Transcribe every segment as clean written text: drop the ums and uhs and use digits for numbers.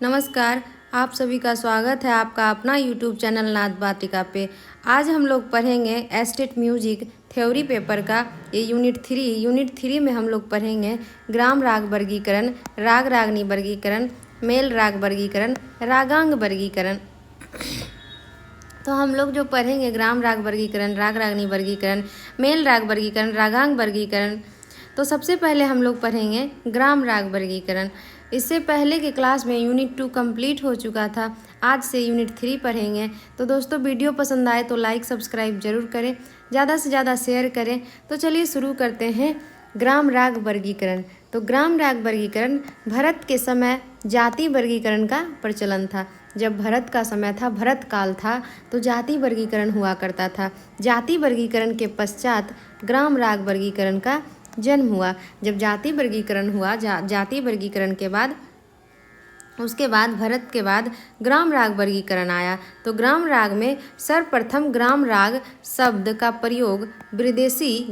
नमस्कार, आप सभी का स्वागत है आपका अपना YouTube चैनल नाद वाटिका पे। आज हम लोग पढ़ेंगे एस्टेट म्यूजिक थ्योरी पेपर का ये यूनिट थ्री में हम लोग पढ़ेंगे ग्राम राग वर्गीकरण, राग रागनी वर्गीकरण, मेल राग वर्गीकरण, रागांग वर्गीकरण। तो हम लोग जो पढ़ेंगे ग्राम राग वर्गीकरण, राग रागनी वर्गीकरण, मेल राग वर्गीकरण, रागांग वर्गीकरण। तो सबसे पहले हम लोग पढ़ेंगे ग्राम राग वर्गीकरण। इससे पहले के क्लास में यूनिट 2 कंप्लीट हो चुका था। आज से यूनिट 3 पढ़ेंगे। तो दोस्तों वीडियो पसंद आए तो लाइक सब्सक्राइब जरूर करें, ज़्यादा से ज़्यादा शेयर करें। तो चलिए शुरू करते हैं ग्राम राग वर्गीकरण। तो ग्राम राग वर्गीकरण भरत के समय जाति वर्गीकरण का प्रचलन था। जब भरत का समय था, भरत काल था, तो जाति वर्गीकरण हुआ करता था। जाति वर्गीकरण के पश्चात ग्राम राग वर्गीकरण का जन्म हुआ। जब जाति वर्गीकरण हुआ, जाति वर्गीकरण के बाद उसके बाद भरत के बाद ग्राम राग वर्गीकरण आया। तो ग्राम राग में सर्वप्रथम ग्राम राग शब्द का प्रयोग विदेशी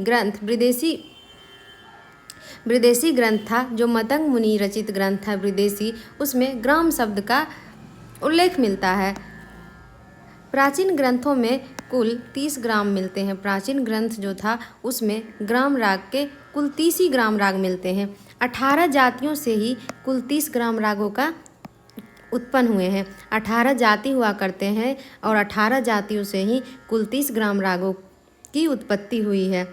ग्रंथ था, जो मतंग मुनि रचित ग्रंथ था विदेशी। उसमें ग्राम शब्द का उल्लेख मिलता है। प्राचीन ग्रंथों में कुल 30 ग्राम मिलते हैं। प्राचीन ग्रंथ जो था उसमें ग्राम राग के कुल 30 ही ग्राम राग मिलते हैं। 18 जातियों से ही कुल 30 ग्राम रागों का उत्पन्न हुए हैं। 18 जाति हुआ करते हैं और 18 जातियों से ही कुल 30 ग्राम रागों की उत्पत्ति हुई है।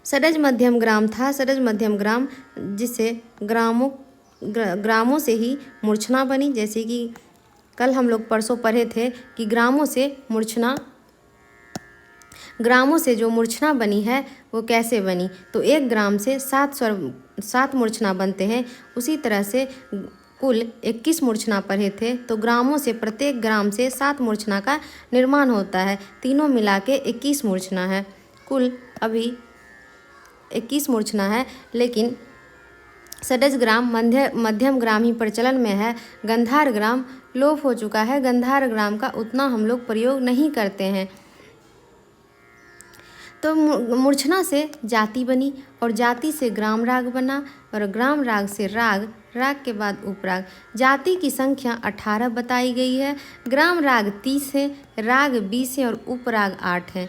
षडज मध्यम ग्राम था। षडज मध्यम ग्राम जिससे ग्रामों से ही मूर्छना बनी। जैसे कि कल हम लोग परसों पढ़े थे कि ग्रामों से जो मूर्छना बनी है वो कैसे बनी। तो एक ग्राम से 7 मूर्छना बनते हैं। उसी तरह से कुल 21 मूर्छना पढ़े थे। तो ग्रामों से प्रत्येक ग्राम से 7 मूर्छना का निर्माण होता है। तीनों मिला के 21 मूर्छना है। कुल अभी 21 मूर्छना है, लेकिन षडज ग्राम मध्यम ग्राम ही प्रचलन में है। गंधार ग्राम लोप हो चुका है। गंधार ग्राम का उतना हम लोग प्रयोग नहीं करते हैं। तो मूर्छना से जाति बनी और जाति से ग्राम राग बना और ग्राम राग से राग, राग के बाद उपराग। जाति की संख्या 18 बताई गई है। ग्राम राग 30 है, राग 20 है और उपराग 8 है।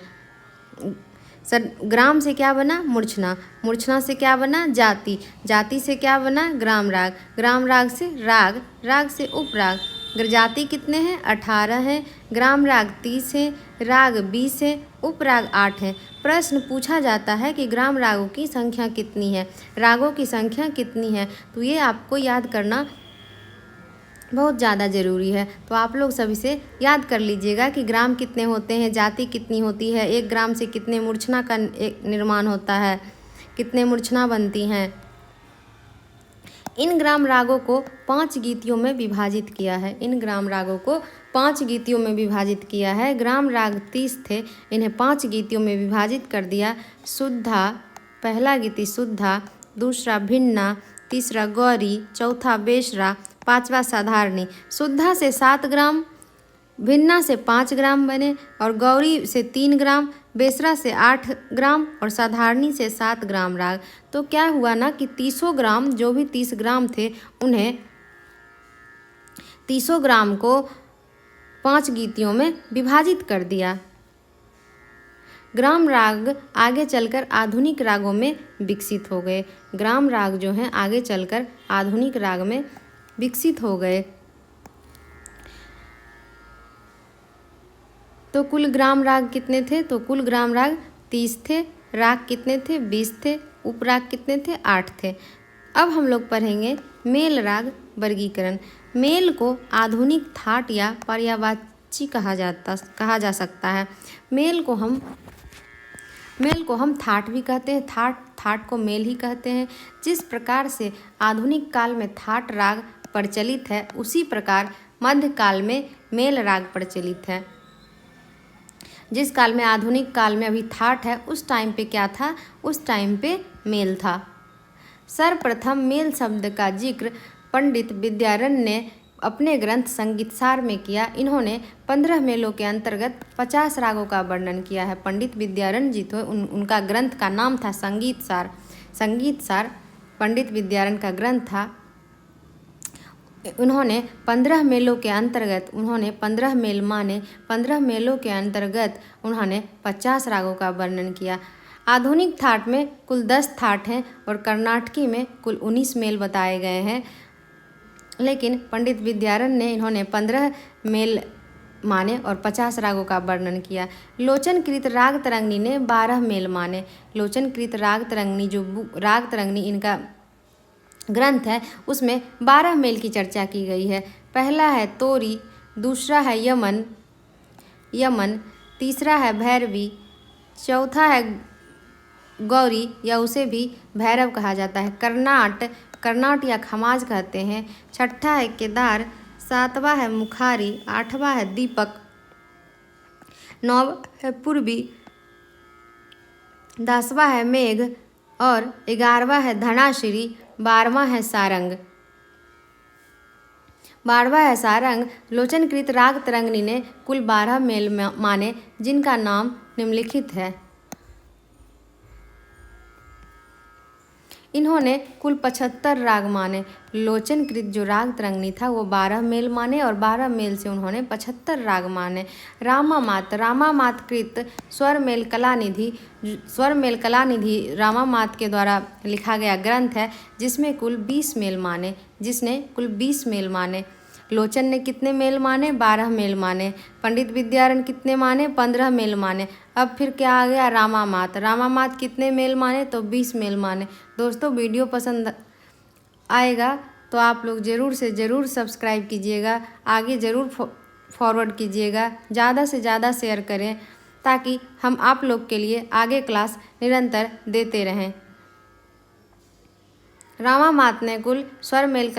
ग्राम से क्या बना? मूर्छना। मूर्छना से क्या बना? जाति। जाति से क्या बना? ग्राम राग। ग्राम राग से राग, राग से उपराग। जाति कितने हैं? 18 हैं। ग्राम राग 30 है, राग 20 है, उपराग 8 है। प्रश्न पूछा जाता है कि ग्राम रागों की संख्या कितनी है, रागों की संख्या कितनी है। तो ये आपको याद करना बहुत ज़्यादा ज़रूरी है। तो आप लोग सभी से याद कर लीजिएगा कि ग्राम कितने होते हैं, जाति कितनी होती है, एक ग्राम से कितने मूर्छना का निर्माण होता है, कितने मूर्छना बनती हैं। इन ग्राम रागों को 5 गीतियों में विभाजित किया है। इन ग्राम रागों को 5 गीतियों में विभाजित किया है। ग्राम राग 30 थे, इन्हें 5 गीतियों में विभाजित कर दिया। शुद्धा, पहला गीति शुद्धा, दूसरा भिन्ना, तीसरा गौरी, चौथा बेसरा, पांचवा साधारणी। शुद्धा से 7 ग्राम, भिन्ना से 5 ग्राम बने और गौरी से 3 ग्राम, बेसरा से 8 ग्राम और साधारणी से 7 ग्राम राग। तो क्या हुआ ना कि 30 ग्राम, जो भी 30 ग्राम थे उन्हें 30 ग्राम को 5 गीतियों में विभाजित कर दिया। ग्राम राग आगे चलकर आधुनिक रागों में विकसित हो गए। ग्राम राग जो हैं आगे चलकर आधुनिक राग में विकसित हो गए। तो कुल ग्राम राग कितने थे? तो कुल ग्राम राग 30 थे। राग कितने थे? 20 थे। उपराग कितने थे? 8 थे। अब हम लोग पढ़ेंगे मेल राग वर्गीकरण। मेल को आधुनिक थाट या पर्यायवाची कहा जा सकता है। मेल को हम थाट भी कहते हैं। थाट को मेल ही कहते हैं। जिस प्रकार से आधुनिक काल में थाट राग प्रचलित है, उसी प्रकार मध्यकाल में मेल राग प्रचलित है। जिस काल में आधुनिक काल में अभी थाट है, उस टाइम पे क्या था? उस टाइम पे मेल था। सर्वप्रथम मेल शब्द का जिक्र पंडित विद्यारण्य ने अपने ग्रंथ संगीतसार में किया। इन्होंने 15 मेलों के अंतर्गत 50 रागों का वर्णन किया है। पंडित विद्यारण्य जी थे, उनका ग्रंथ का नाम था संगीतसार। संगीतसार पंडित विद्यारण्य का ग्रंथ था। उन्होंने 15 मेलों के अंतर्गत 15 मेलों के अंतर्गत उन्होंने 50 रागों का वर्णन किया। आधुनिक थाट में कुल 10 थाट हैं और कर्नाटकी में कुल 19 मेल बताए गए हैं, लेकिन पंडित विद्यारण्य ने इन्होंने 15 मेल माने और 50 रागों का वर्णन किया। लोचनकृत राग तरंगिणी ने 12 मेल माने। लोचनकृत राग तरंगिणी जो राग तरंगिणी इनका ग्रंथ है उसमें 12 मेल की चर्चा की गई है। पहला है तोरी, दूसरा है यमन, तीसरा है भैरवी, चौथा है गौरी या उसे भी भैरव कहा जाता है, कर्नाट या खमाज कहते हैं, छठा है केदार, सातवां है मुखारी, आठवां है दीपक, नौवां है पूर्वी, 10वां है मेघ और 11वां है धनाश्री, 12वां है सारंग। लोचनकृत राग तरंगिणी ने कुल 12 मेल माने, जिनका नाम निम्नलिखित है। इन्होंने कुल 75 राग माने। लोचनकृत जो राग तरंगिणी था वो 12 मेल माने और 12 मेल से उन्होंने 75 राग माने। रामामात कृत स्वर मेल कलानिधि रामामात के द्वारा लिखा गया ग्रंथ है जिसने कुल 20 मेल माने। लोचन ने कितने मेल माने? 12 मेल माने। पंडित विद्यारण्य कितने माने? 15 मेल माने। अब फिर क्या आ गया? रामामात कितने मेल माने? तो 20 मेल माने। दोस्तों वीडियो पसंद आएगा तो आप लोग ज़रूर से ज़रूर सब्सक्राइब कीजिएगा, आगे ज़रूर फॉरवर्ड कीजिएगा, ज़्यादा से ज़्यादा शेयर करें ताकि हम आप लोग के लिए आगे क्लास निरंतर देते रहें। रामामात ने कुल स्वर मेल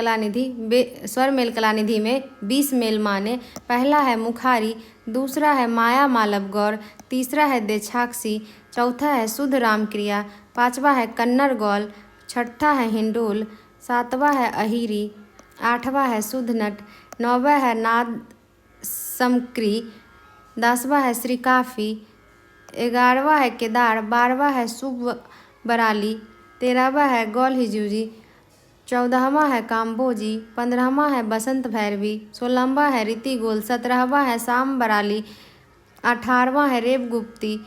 कलानिधि में 20 मेल माने। पहला है मुखारी, दूसरा है माया मालव गौर, तीसरा है देछाक्षी, चौथा है शुद्ध राम क्रिया, 5वां है कन्नड़ गौल, छठा है हिंडोल, 7वां है अहिरी, 8वां है शुद्ध नट, 9वां है नाद समक्री, 10वां है श्रीकाफी, 11वां है केदार, 12वां है शुभ बराली, 13वां है गौल हिजूजी, 14वां है काम्बोजी, 15वां है बसंत भैरवी, 16वां है रीति गोल, 17वां है शाम बराली, 18वां है रेब गुप्ती,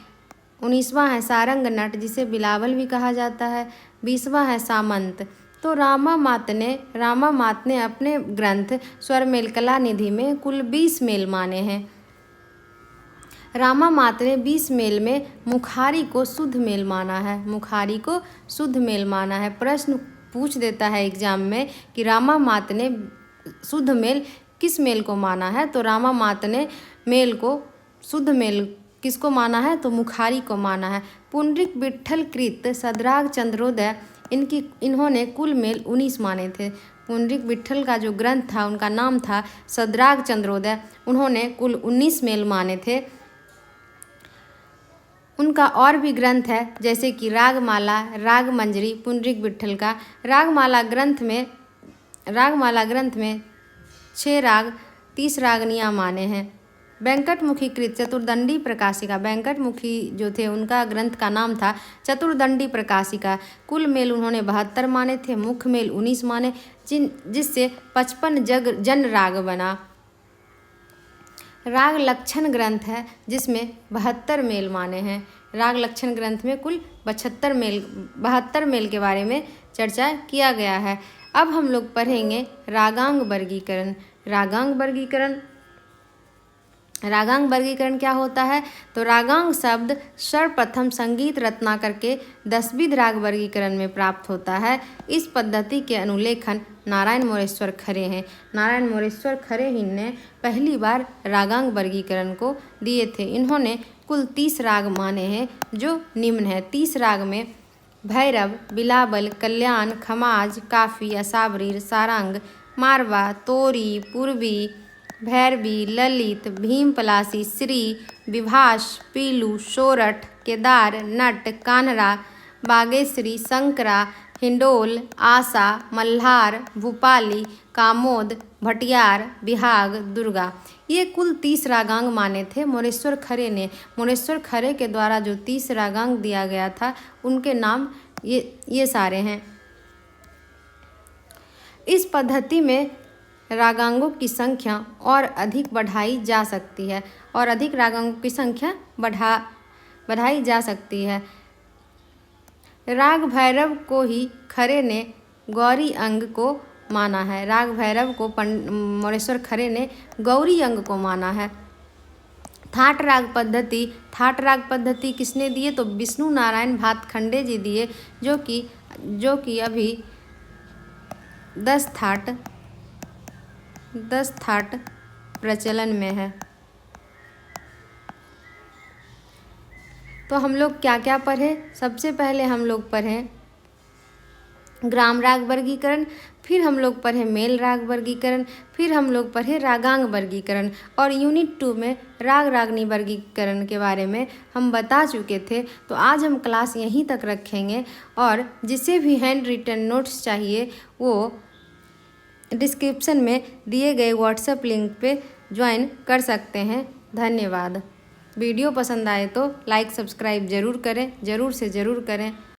19वां है सारंग नट जिसे बिलावल भी कहा जाता है, 20वां है सामंत। तो रामामात ने अपने ग्रंथ स्वर मेल कलानिधि में कुल 20 मेल माने हैं। रामामात ने 20 मेल में मुखारी को शुद्ध मेल माना है। प्रश्न पूछ देता है एग्जाम में कि रामामात ने शुद्ध मेल किस मेल को माना है, तो रामामात ने मेल को शुद्ध मेल किसको माना है, तो मुखारी को माना है। पुंडरीक विट्ठल कृत सद्राग चंद्रोदय इन्होंने कुल मेल 19 माने थे। पुंडरीक विट्ठल का जो ग्रंथ था उनका नाम था सद्राग चंद्रोदय, उन्होंने कुल 19 मेल माने थे। उनका और भी ग्रंथ है जैसे कि रागमाला, रागमंजरी पुंडरीक विट्ठल का। रागमाला ग्रंथ में 6 राग 30 रागनियाँ माने हैं। वेंकटमुखी कृत चतुर्दंडी प्रकाशिका, वेंकटमुखी जो थे उनका ग्रंथ का नाम था चतुर्दंडी प्रकाशिका। कुल मेल उन्होंने 72 माने थे, मुख्य मेल 19 माने, जिससे 55 जन राग बना। राग लक्षण ग्रंथ है जिसमें 72 मेल माने हैं। राग लक्षण ग्रंथ में कुल 72 मेल के बारे में चर्चा किया गया है। अब हम लोग पढ़ेंगे रागांग वर्गीकरण। रागांग वर्गीकरण क्या होता है, तो रागांग शब्द सर्वप्रथम संगीत रत्नाकर के 10विध राग वर्गीकरण में प्राप्त होता है। इस पद्धति के अनुलेखन नारायण मोरेश्वर खरे हैं। नारायण मोरेश्वर खरे ही ने पहली बार रागांग वर्गीकरण को दिए थे। इन्होंने कुल 30 राग माने हैं जो निम्न है। 30 राग में भैरव, बिलावल, कल्याण, खमाज, काफी, असावरीर, सारंग, मारवा, तोरी, पूर्वी, भैरवी, ललित, भीमपलासी, श्री, विभास, पीलू, सोरठ, केदार, नट, कान्हरा, बागेश्वरी, शंकरा, हिंडोल, आशा, मल्हार, भूपाली, कामोद, भटियार, बिहाग, दुर्गा। ये कुल 30 रागांग माने थे मोरेश्वर खरे के द्वारा जो 30 रागांग दिया गया था उनके नाम ये सारे हैं। इस पद्धति में रागांगों की संख्या और अधिक बढ़ाई जा सकती है, और अधिक रागांगों की संख्या बढ़ाई जा सकती है। राग भैरव को ही खरे ने गौरी अंग को माना है। राग भैरव को मोरेश्वर खरे ने गौरी अंग को माना है। थाट राग पद्धति किसने दिए? तो विष्णु नारायण भातखंडे जी दिए, जो कि अभी 10 थाट प्रचलन में है। तो हम लोग क्या क्या पढ़े? सबसे पहले हम लोग पढ़े ग्राम राग वर्गीकरण, फिर हम लोग पढ़े मेल राग वर्गीकरण, फिर हम लोग पढ़े रागांग वर्गीकरण, और यूनिट 2 में राग रागनी वर्गीकरण के बारे में हम बता चुके थे। तो आज हम क्लास यहीं तक रखेंगे, और जिसे भी हैंड रिटन नोट्स चाहिए वो डिस्क्रिप्शन में दिए गए व्हाट्सएप लिंक पे ज्वाइन कर सकते हैं। धन्यवाद। वीडियो पसंद आए तो लाइक सब्सक्राइब ज़रूर करें, ज़रूर से ज़रूर करें।